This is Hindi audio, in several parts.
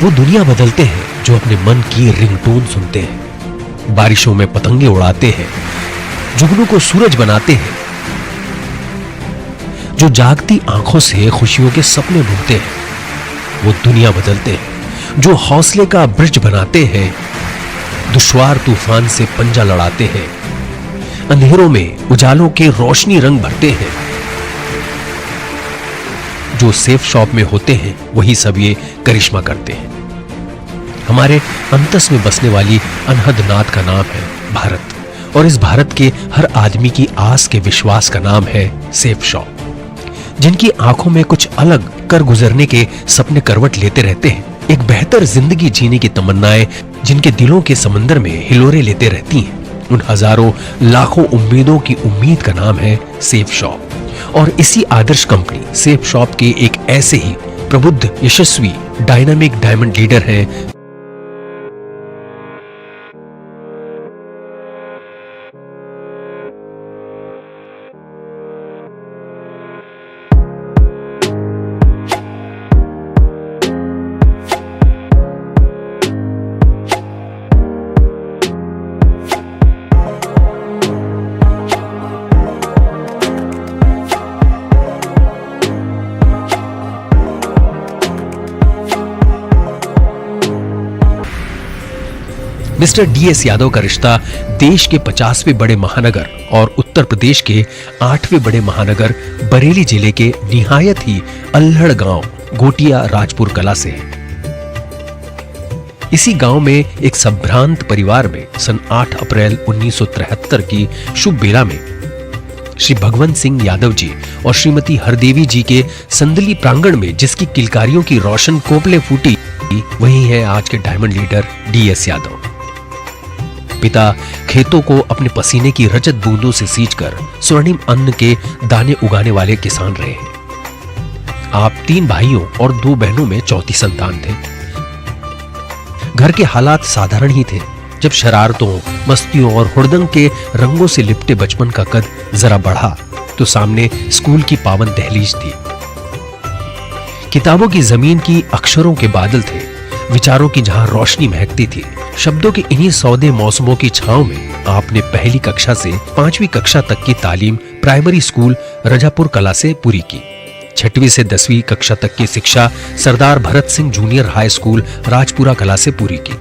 वो दुनिया बदलते हैं जो अपने मन की रिंगटोन सुनते हैं, बारिशों में पतंगे उड़ाते हैं, जुगनू को सूरज बनाते हैं, जो जागती आंखों से खुशियों के सपने बुनते हैं। वो दुनिया बदलते हैं जो हौसले का ब्रिज बनाते हैं, दुश्वार तूफान से पंजा लड़ाते हैं, अंधेरों में उजालों के रोशनी रंग भरते हैं। जो सेफ शॉप में होते हैं वही सब ये करिश्मा करते हैं। हमारे अंतस में बसने वाली अनहद नाद का नाम है भारत, और इस भारत के हर आदमी की आस के विश्वास का नाम है सेफ शॉप। जिनकी आंखों में कुछ अलग कर गुजरने के सपने करवट लेते रहते हैं, एक बेहतर जिंदगी जीने की तमन्नाएं जिनके दिलों के समंदर में हिलोरे लेते रहती हैं, उन हजारों लाखों उम्मीदों की उम्मीद का नाम है सेफ शॉप। और इसी आदर्श कंपनी सेफ शॉप के एक ऐसे ही प्रबुद्ध, यशस्वी, डायनामिक डायमंड लीडर हैं मिस्टर डीएस यादव का रिश्ता देश के 50वें बड़े महानगर और उत्तर प्रदेश के 8वें बड़े महानगर बरेली जिले के निहायत ही अल्हड़ गांव गोटिया राजपुर कला से है। इसी गांव में एक संभ्रांत परिवार में सन 8 अप्रैल 1973 की शुभ बेला में श्री भगवंत सिंह यादव जी और श्रीमती हरदेवी जी के संदली प्रांगण में जिसकी किलकारियों की रोशन कोपले फूटी, वही है आज के डायमंड लीडर डीएस यादव। पिता खेतों को अपने पसीने की रजत बूंदों से सींचकर स्वर्णिम अन्न के दाने उगाने वाले किसान रहे हैं। आप 3 भाइयों और 2 बहनों में चौथी संतान थे। घर के हालात साधारण ही थे जब शरारतों, मस्तियों और हुड़दंग के रंगों से लिपटे बचपन का कद जरा बढ़ा तो सामने स्कूल की पावन दहलीज थी। किताबों की जमीन की अक्षरों के बादल थे, विचारों की जहां रोशनी महकती थी। शब्दों के इन्हीं सौदे मौसमों की छांव में आपने पहली कक्षा से 5वीं कक्षा तक की तालीम प्राइमरी स्कूल रजापुर कला से पूरी की। 6वीं से 10वीं कक्षा तक की शिक्षा Sardar Bharat Singh junior high school Rajpura Kala से पूरी की।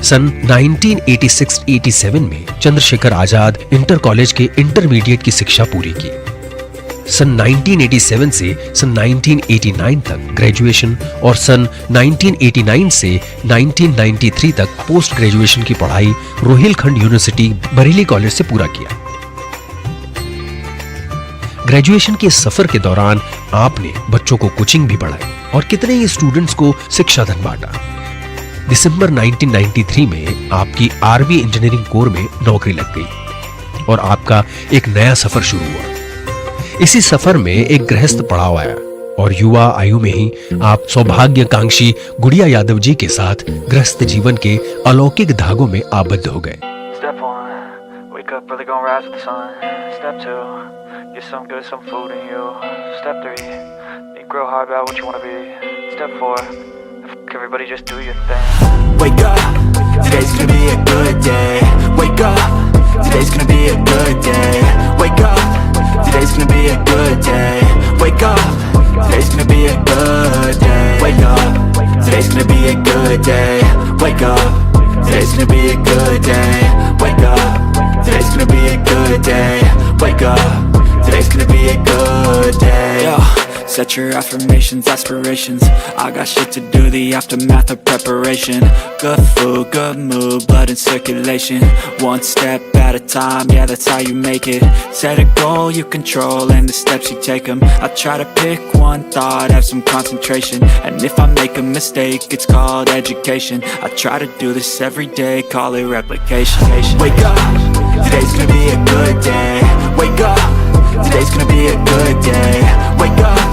सन 1986-87 में चंद्रशेखर आजाद इंटर कॉलेज के इंटरमीडिएट की शिक्षा पूरी की। सन 1987 से सन 1989 तक ग्रेजुएशन और सन 1989 से 1993 तक पोस्ट ग्रेजुएशन की पढ़ाई रोहिलखंड यूनिवर्सिटी बरेली कॉलेज से पूरा किया। ग्रेजुएशन के सफर के दौरान आपने बच्चों को कोचिंग भी पढ़ाई और कितने ही स्टूडेंट्स को शिक्षा धन बांटा। दिसंबर 1993 में आपकी आर्मी इंजीनियरिंग कोर में नौकरी लग गई और आपका एक नया सफर शुरू हुआ। इसी सफर में एक गृहस्थ पड़ाव आया और युवा आयु में ही आप सौभाग्यकांक्षी गुड़िया यादव जी के साथ गृहस्थ जीवन के अलौकिक धागों में आबद्ध हो गए। Step 1, wake up early, gonna rise with the sun. Step 2, get some good, some food in you. Step 3, think real hard about what you wanna be. Step 4, everybody just do your thing. Wake up, today's gonna be a good day. Wake up, today's gonna be a good day. Wake up, today's gonna be a good day. Wake up, today's gonna be a good day. Wake up, today's gonna be a good day. Wake up, today's gonna be a good day. Wake up, today's gonna be a good day. Wake up, today's gonna be a good day. Yo. Set your affirmations, aspirations. I got shit to do, the aftermath of preparation. Good food, good mood, blood in circulation. One step at a time, yeah, that's how you make it. Set a goal you control and the steps you take them. I try to pick one thought, have some concentration. And if I make a mistake, it's called education. I try to do this every day, call it replication. Wake up, today's gonna be a good day. Wake up, today's gonna be a good day. Wake up,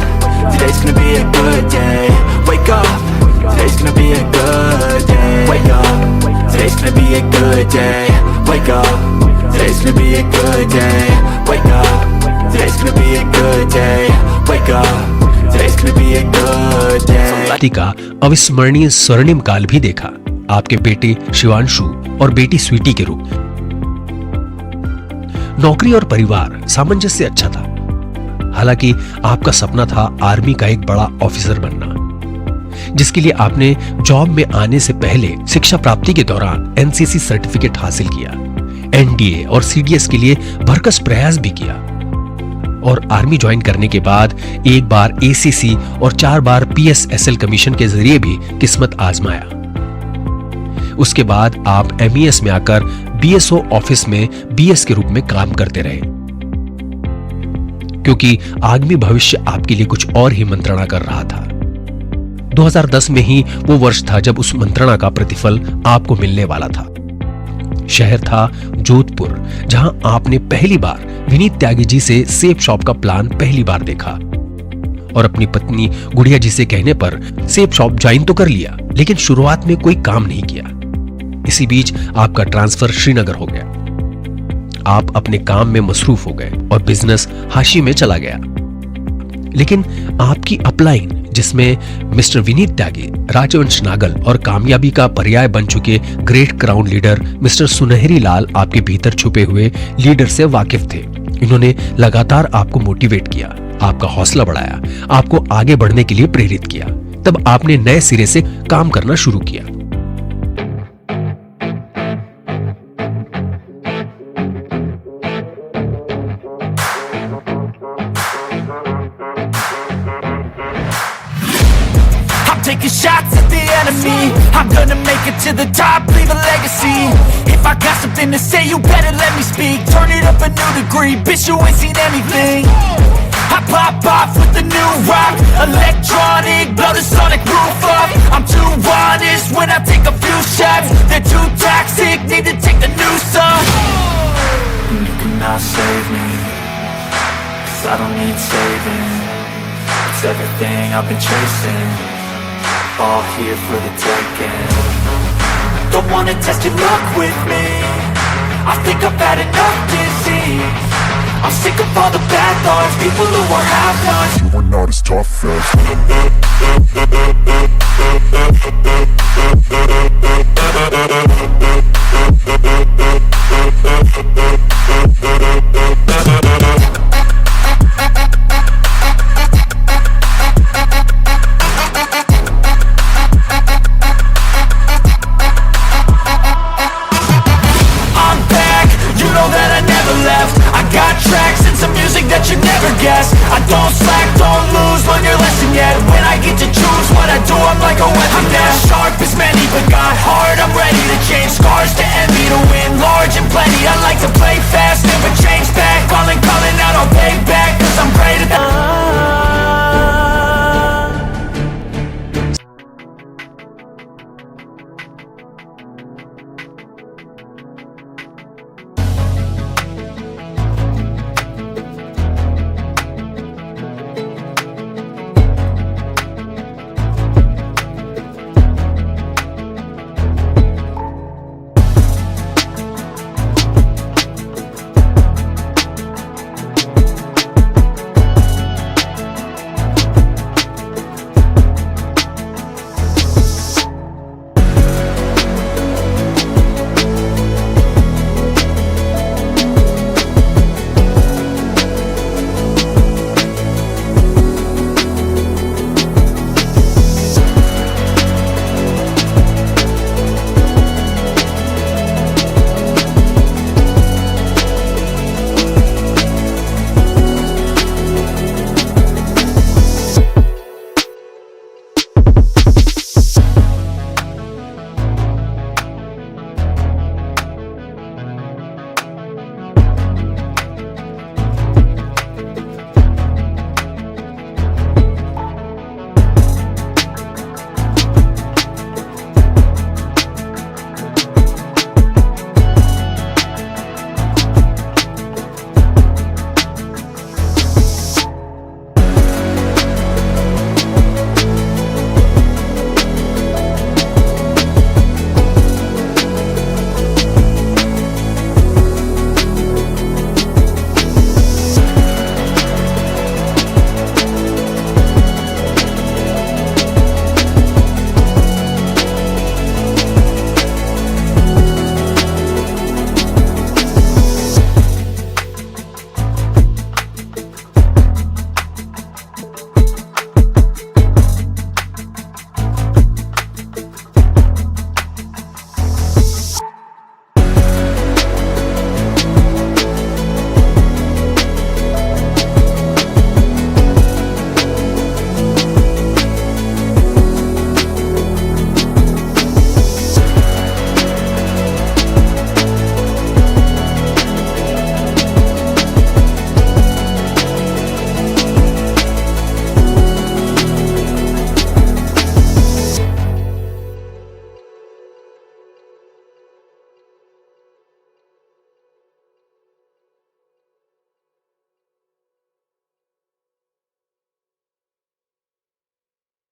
today's gonna be a good day. Wake up, today's gonna be a good day. Wake up, today's gonna be a good day. Wake up, today's gonna be a good day. Wake up, today's gonna be a good day. Wake up, today's gonna be a good day. प्राप्ति का अविस्मरणीय स्वर्णिम काल भी देखा, आपके बेटे शिवांशु और बेटी स्वीटी के रूप में। नौकरी और परिवार सामंजस्य अच्छा था। हालांकि आपका सपना था आर्मी का एक बड़ा ऑफिसर बनना, जिसके लिए आपने जॉब में आने से पहले शिक्षा प्राप्ति के दौरान एनसीसी सर्टिफिकेट हासिल किया, एनडीए और सीडीएस के लिए भरकस प्रयास भी किया और आर्मी ज्वाइन करने के बाद एक बार एसीसी और 4 बार पीएसएसएल कमीशन के जरिए भी किस्मत आजमाया। उसके बाद आप एमईएस में आकर बीएसओ ऑफिस में बीएस के रूप में काम करते रहे, क्योंकि आगामी भविष्य आपके लिए कुछ और ही मंत्रणा कर रहा था। 2010 में ही वो वर्ष था जब उस मंत्रणा का प्रतिफल आपको मिलने वाला था। शहर था जोधपुर, जहां आपने पहली बार विनीत त्यागी जी से सेब शॉप का प्लान पहली बार देखा और अपनी पत्नी गुड़िया जी से कहने पर सेब शॉप ज्वाइन तो कर लिया, लेकिन शुरुआत में कोई काम नहीं किया। इसी बीच आपका ट्रांसफर श्रीनगर हो गया। आप अपने काम में मसरूफ हो गए और बिजनेस हाशिए में चला गया। लेकिन आपकी अपलाइन, जिसमें मिस्टर विनीत त्यागी, राजवंश नागल और कामयाबी का पर्याय बन चुके ग्रेट क्राउन लीडर मिस्टर सुनहरी लाल आपके भीतर छुपे हुए लीडर से वाकिफ थे। इन्होंने लगातार आपको मोटिवेट किया, आपका हौसला बढ़ाया, आपको आगे बढ़ने के लिए प्रेरित किया। तब आपने नए सिरे से काम करना शुरू किया। Taking shots at the enemy, I'm gonna make it to the top, leave a legacy. If I got something to say, you better let me speak. Turn it up a new degree, bitch, you ain't seen anything. I pop off with the new rock, electronic, blow the sonic roof up. I'm too honest when I take a few shots. They're too toxic, need to take the new song. You cannot save me, 'cause I don't need saving. It's everything I've been chasing, all here for the taking. Don't wanna test your luck with me, I think I've had enough disease. I'm sick of all the bad thoughts, people who are half-nots. You are not as tough as I don't slack, don't lose, learn your lesson yet. When I get to choose what I do, I'm like a weapon. I'm not sharp as many, but got heart, I'm ready to change.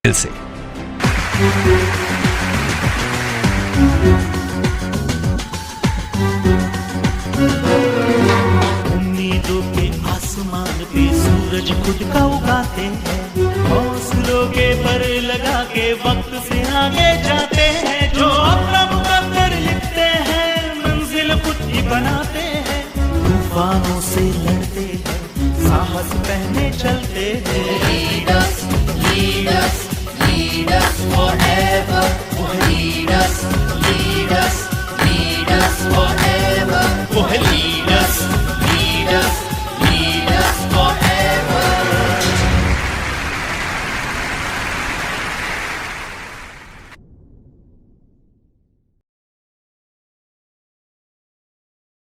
दिल से। उम्मीदों के आसमान पे सूरज खुद का उगाते हैं, हौसलों के पर लगा के वक्त से आगे जाते हैं। जो अपना मुकद्दर लिखते हैं, मंजिल खुद ही बनाते हैं। तूफानों से लड़ते हैं, साहस पहने चलते हैं।